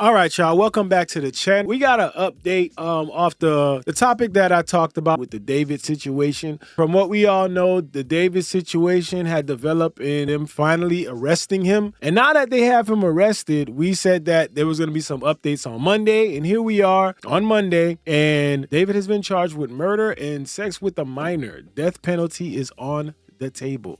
All right, y'all. Welcome back to the channel. We got an update off the topic that I talked about with the David situation. From what we all know, the David situation had developed in them finally arresting him. And now that they have him arrested, we said that there was going to be some updates on Monday. And here we are on Monday. And David has been charged with murder and sex with a minor. Death penalty is on the table.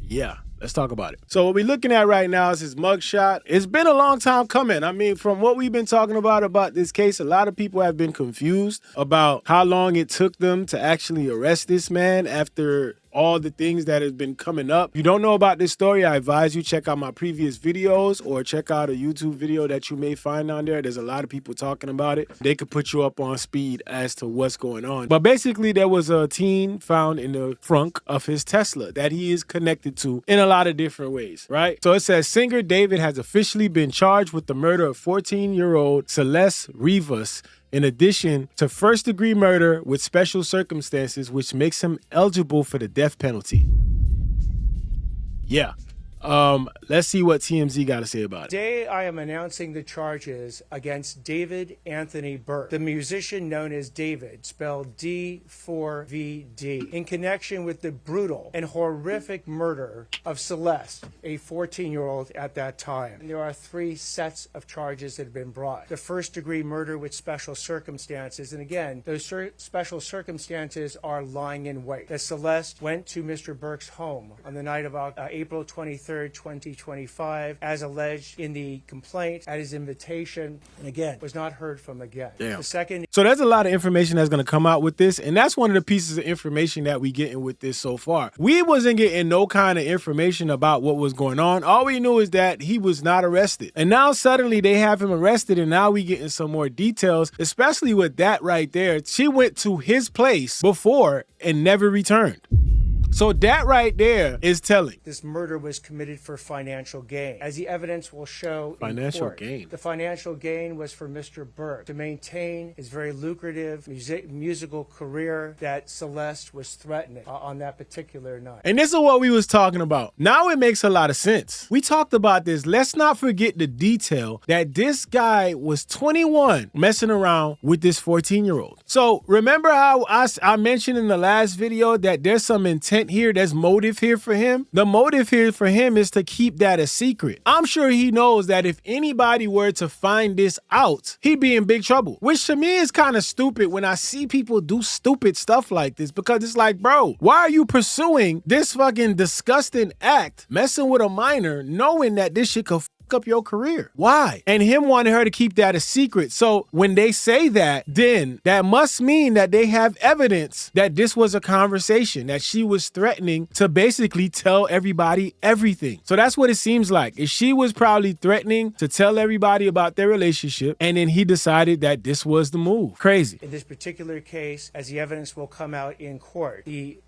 Yeah. Let's talk about it. So what we're looking at right now is his mugshot. It's been a long time coming. I mean, from what we've been talking about this case, a lot of people have been confused about how long it took them to actually arrest this man after all the things that have been coming up. If you don't know about this story, I advise you check out my previous videos or check out a YouTube video that you may find on there. There's a lot of people talking about it. They could put you up on speed as to what's going on. But basically, there was a teen found in the trunk of his Tesla that he is connected to in a lot of different ways, right? So it says, singer David has officially been charged with the murder of 14-year-old Celeste Rivas, in addition to first-degree murder with special circumstances, which makes him eligible for the death penalty. Yeah. Let's see what TMZ got to say about it. Today, I am announcing the charges against David Anthony Burke, the musician known as David, spelled D4vd, in connection with the brutal and horrific murder of Celeste, a 14-year-old at that time. And there are 3 sets of charges that have been brought. The first-degree murder with special circumstances, and again, those special circumstances are lying in wait. That Celeste went to Mr. Burke's home on the night of April 23rd, 2025, as alleged in the complaint, at his invitation, and again, was not heard from again. Damn. The second... So there's a lot of information that's going to come out with this, and that's one of the pieces of information that we getting with this so far. We wasn't getting no kind of information about what was going on. All we knew is that he was not arrested. And now suddenly they have him arrested, and now we getting some more details, especially with that right there. She went to his place before and never returned. So that right there is telling. This murder was committed for financial gain. As the evidence will show Financial gain. The financial gain was for Mr. Burke to maintain his very lucrative musical career that Celeste was threatening on that particular night. And this is what we was talking about. Now it makes a lot of sense. We talked about this. Let's not forget the detail that this guy was 21 messing around with this 14-year-old. So remember how I mentioned in the last video that there's some intent here, there's motive here for him. The motive here for him is to keep that a secret. I'm sure he knows that if anybody were to find this out, he'd be in big trouble, which to me is kind of stupid when I see people do stupid stuff like this, because it's like, bro, why are you pursuing this fucking disgusting act, messing with a minor, knowing that this shit could up your career? Why? And him wanting her to keep that a secret. So when they say that, then that must mean that they have evidence that this was a conversation, that she was threatening to basically tell everybody everything. So that's what it seems like. Is she was probably threatening to tell everybody about their relationship, and then he decided that this was the move. Crazy. In this particular case, as the evidence will come out in court, the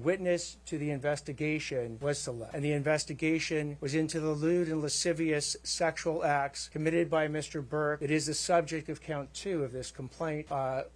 witness to the investigation was Celeste, and the investigation was into the lewd and lascivious sexual acts committed by Mr. Burke. It is the subject of count 2 of this complaint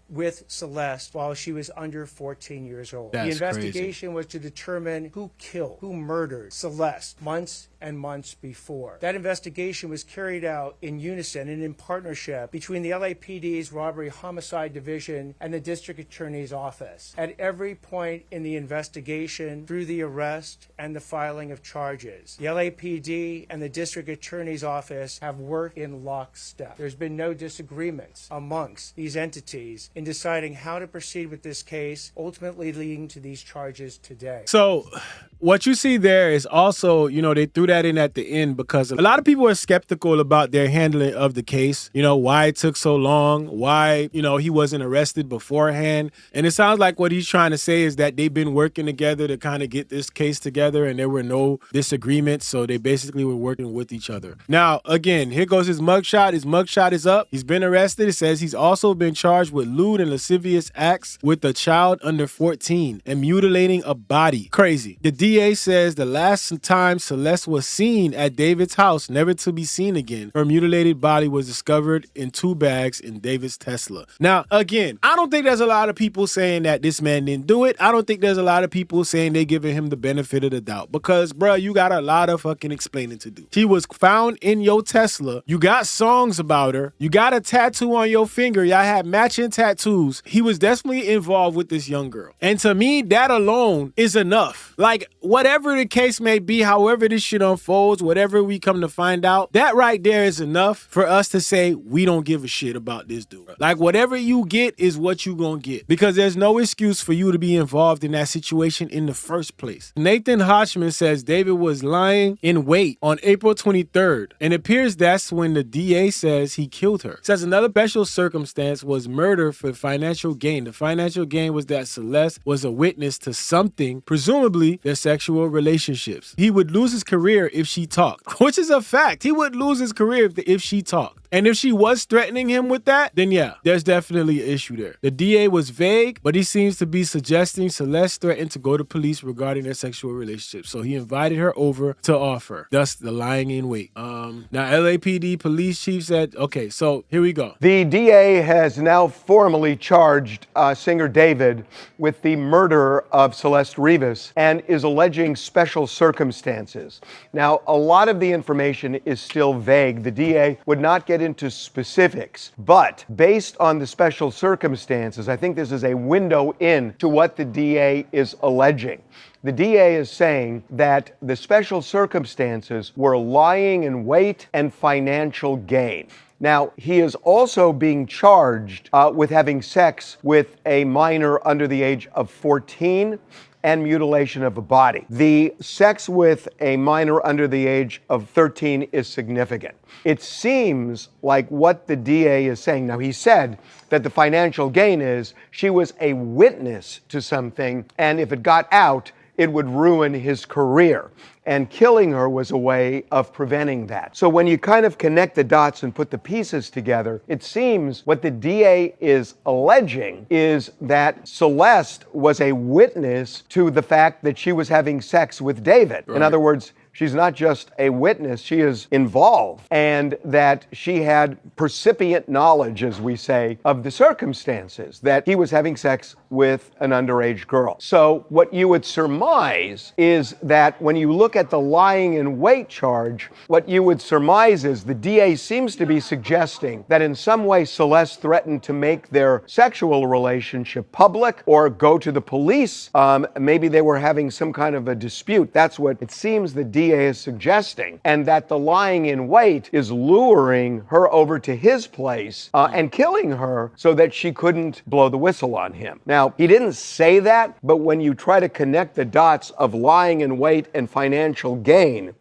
with Celeste while she was under 14 years old. That's the investigation was to determine who killed, who murdered Celeste months and months before. That investigation was carried out in unison and in partnership between the LAPD's Robbery Homicide Division and the District Attorney's Office. At every point in the investigation, through the arrest and the filing of charges, the LAPD and the District Attorney's Office have worked in lockstep. There's been no disagreements amongst these entities in deciding how to proceed with this case, ultimately leading to these charges today. So what you see there is also, you know, they threw that in at the end because a lot of people are skeptical about their handling of the case. You know, why it took so long, why, you know, he wasn't arrested beforehand. And it sounds like what he's trying to say is that they've been working together to kind of get this case together and there were no disagreements. So they basically were working with each other. Now, again, here goes his mugshot. His mugshot is up. He's been arrested. It says he's also been charged with lewd and lascivious acts with a child under 14 and mutilating a body. Crazy. The DA says the last time Celeste was seen at David's house, never to be seen again. Her mutilated body was discovered in 2 bags in David's Tesla. Now, again, I don't think there's a lot of people saying that this man didn't do it. I don't think there's a lot of people saying they giving him the benefit of the doubt because, bro, you got a lot of fucking explaining to do. He was was found in your Tesla. You got songs about her. You got a tattoo on your finger. Y'all had matching tattoos. He was definitely involved with this young girl. And to me, that alone is enough. Like, whatever the case may be, however this shit unfolds, whatever we come to find out, that right there is enough for us to say we don't give a shit about this dude. Like, whatever you get is what you gonna get, because there's no excuse for you to be involved in that situation in the first place. Nathan Hodgman says David was lying in wait on April 23rd, and it appears that's when the DA says he killed her. Says another special circumstance was murder for financial gain. The financial gain was that Celeste was a witness to something, presumably their sexual relationships. He would lose his career if she talked, which is a fact. He would lose his career if she talked. And if she was threatening him with that, then yeah, there's definitely an issue there. The DA was vague, but he seems to be suggesting Celeste threatened to go to police regarding their sexual relationship. So he invited her over to offer. Thus, the lying in wait. Now, LAPD police chief said, okay, so here we go. The DA has now formally charged singer David with the murder of Celeste Rivas and is alleging special circumstances. Now, a lot of the information is still vague. The DA would not get into specifics, but based on the special circumstances, I think this is a window in to what the DA is alleging. The DA is saying that the special circumstances were lying in wait and financial gain. Now, he is also being charged with having sex with a minor under the age of 14 and mutilation of a body. The sex with a minor under the age of 13 is significant. It seems like what the DA is saying. Now, he said that the financial gain is she was a witness to something, and if it got out, it would ruin his career. And killing her was a way of preventing that. So when you kind of connect the dots and put the pieces together, it seems what the DA is alleging is that Celeste was a witness to the fact that she was having sex with David. Right. In other words, she's not just a witness, she is involved, and that she had percipient knowledge, as we say, of the circumstances, that he was having sex with an underage girl. So what you would surmise is that when you look at the lying in wait charge, what you would surmise is the DA seems to be suggesting that in some way Celeste threatened to make their sexual relationship public or go to the police. Maybe they were having some kind of a dispute. That's what it seems the DA is suggesting, and that the lying in wait is luring her over to his place and killing her so that she couldn't blow the whistle on him. Now, he didn't say that, but when you try to connect the dots of lying in wait and financial gain,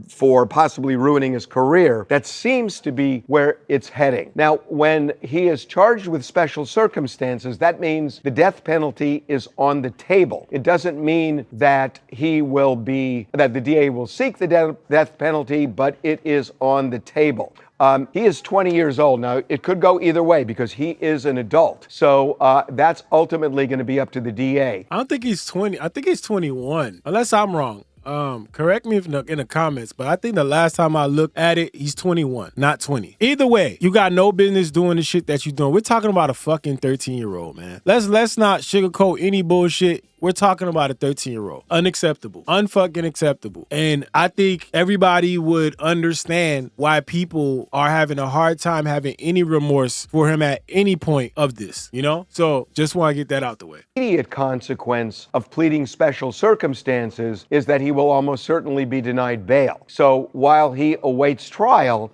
for possibly ruining his career, that seems to be where it's heading. Now, when he is charged with special circumstances, that means the death penalty is on the table. It doesn't mean that that the DA will seek the death penalty, but it is on the table. He is 20 years old. Now, it could go either way because he is an adult. So that's ultimately going to be up to the DA. I don't think he's 20. I think he's 21, unless I'm wrong. Correct me in the comments, but I think the last time I looked at it, he's 21, not 20. Either way, you got no business doing the shit that you're doing. We're talking about a fucking 13-year-old, man. Let's not sugarcoat any bullshit. We're talking about a 13-year-old. Unacceptable. Unfucking acceptable. And I think everybody would understand why people are having a hard time having any remorse for him at any point of this, So just want to get that out the way. Immediate consequence of pleading special circumstances is that he will almost certainly be denied bail. So while he awaits trial,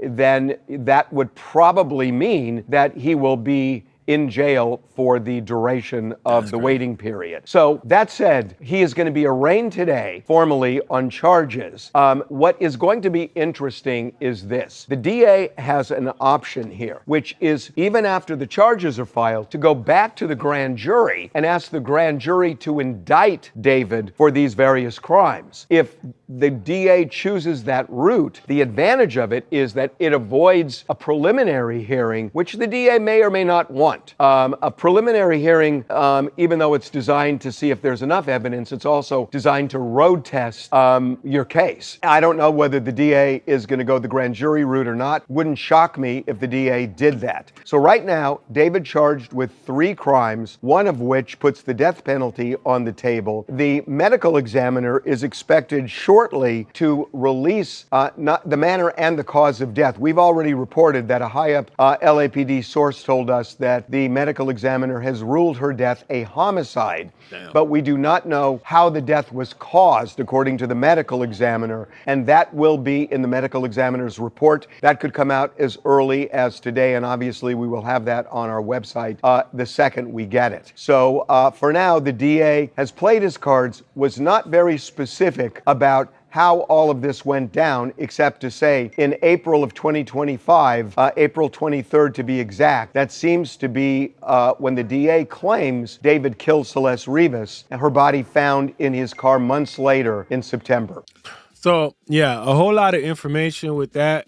then that would probably mean that he will be in jail for the duration of the waiting period. So that said, he is going to be arraigned today formally on charges. What is going to be interesting is this. The DA has an option here, which is even after the charges are filed, to go back to the grand jury and ask the grand jury to indict David for these various crimes. If the DA chooses that route, the advantage of it is that it avoids a preliminary hearing, which the DA may or may not want. A preliminary hearing, even though it's designed to see if there's enough evidence, it's also designed to road test your case. I don't know whether the DA is going to go the grand jury route or not. Wouldn't shock me if the DA did that. So right now, David charged with 3 crimes, one of which puts the death penalty on the table. The medical examiner is expected shortly shortly to release not the manner and the cause of death. We've already reported that a high-up LAPD source told us that the medical examiner has ruled her death a homicide. Damn. But we do not know how the death was caused, according to the medical examiner, and that will be in the medical examiner's report. That could come out as early as today, and obviously we will have that on our website the second we get it. So for now, the DA has played his cards, was not very specific about how all of this went down, except to say in April of 2025, April 23rd to be exact, that seems to be when the DA claims David killed Celeste Rivas, and her body found in his car months later in September. So, yeah, a whole lot of information with that.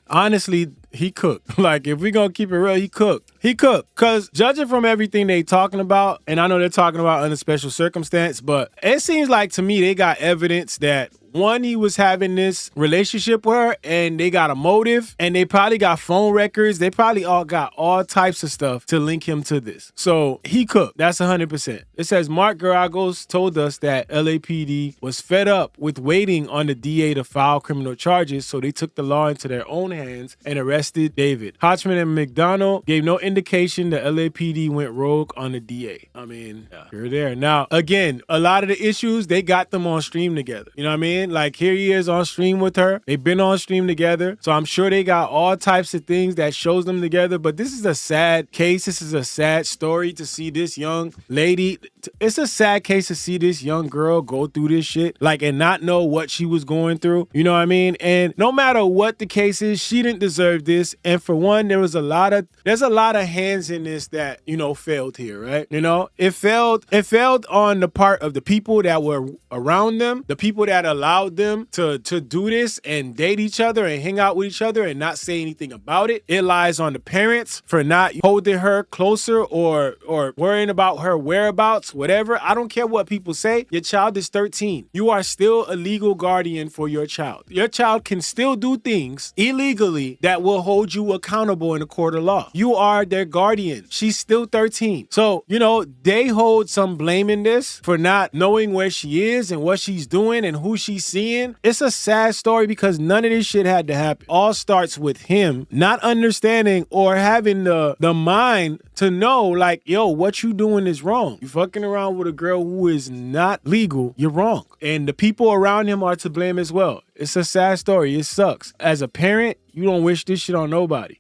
Honestly, he cooked. Like, if we're going to keep it real, he cooked. He cooked. Because judging from everything they talking about, and I know they're talking about under special circumstance, but it seems like to me they got evidence that one, he was having this relationship with her, and they got a motive, and they probably got phone records. They probably all got all types of stuff to link him to this. So he cooked. That's 100%. It says Mark Garagos told us that LAPD was fed up with waiting on the DA to file criminal charges, so they took the law into their own hands and arrested David. Hodgman and McDonald gave no indication the LAPD went rogue on the DA. I mean, yeah, you're there. Now, again, a lot of the issues, they got them on stream together. You know what I mean? Like, here he is on stream with her. They've been on stream together. So I'm sure they got all types of things that shows them together. But this is a sad case. This is a sad story to see this young lady. It's a sad case to see this young girl go through this shit, like, and not know what she was going through. You know what I mean? And no matter what the case is, she didn't deserve this. And for one, there's a lot of hands in this that, you know, failed here, right? You know, it failed on the part of the people that were around them, the people that allowed them to do this and date each other and hang out with each other and not say anything about it. It lies on the parents for not holding her closer or worrying about her whereabouts, whatever. I don't care what people say. Your child is 13. You are still a legal guardian for your child. Your child can still do things illegally that will hold you accountable in a court of law. You are their guardian. She's still 13. So, you know, they hold some blame in this for not knowing where she is and what she's doing and who she's seeing. It's a sad story because none of this shit had to happen. All starts with him not understanding or having the mind to know, like, yo, what you doing is wrong. You fucking around with a girl who is not legal, you're wrong. And the people around him are to blame as well. It's a sad story. It sucks. As a parent, you don't wish this shit on nobody.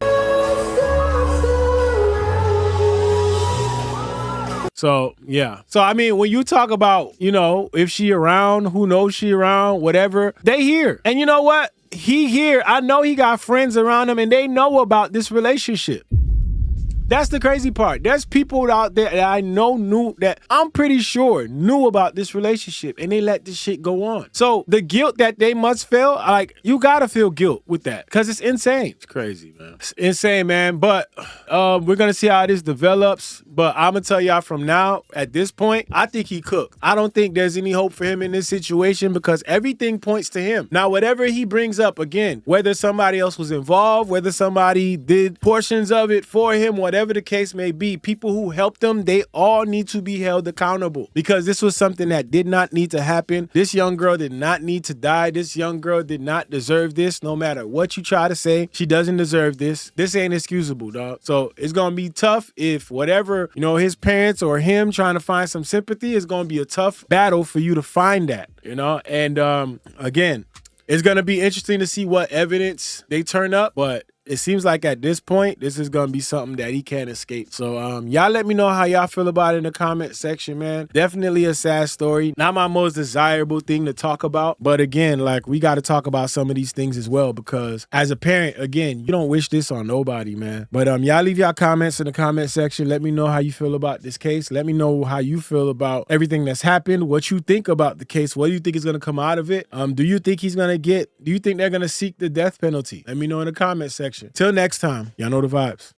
So, yeah. So, I mean, when you talk about, you know, if she around, who knows she around, whatever, they here. And you know what? He here. I know he got friends around him and they know about this relationship. That's the crazy part. There's people out there that I know I'm pretty sure knew about this relationship and they let this shit go on. So the guilt that they must feel, like, you gotta feel guilt with that because it's insane. It's crazy, man. It's insane, man. But we're gonna see how this develops. But I'm gonna tell y'all from now, at this point, I think he cooked. I don't think there's any hope for him in this situation because everything points to him. Now, whatever he brings up, again, whether somebody else was involved, whether somebody did portions of it for him, whatever the case may be, people who helped them, they all need to be held accountable because this was something that did not need to happen. This young girl did not need to die. This young girl did not deserve this. No matter what you try to say, she doesn't deserve this. This ain't excusable, dog. So it's going to be tough if whatever, you know, his parents or him trying to find some sympathy, is going to be a tough battle for you to find that, you know? And again, it's going to be interesting to see what evidence they turn up, but it seems like at this point, this is going to be something that he can't escape. So y'all let me know how y'all feel about it in the comment section, man. Definitely a sad story. Not my most desirable thing to talk about. But again, like, we got to talk about some of these things as well because as a parent, again, you don't wish this on nobody, man. But y'all leave y'all comments in the comment section. Let me know how you feel about this case. Let me know how you feel about everything that's happened, what you think about the case. What do you think is going to come out of it? Do you think they're going to seek the death penalty? Let me know in the comment section. Till next time, y'all know the vibes.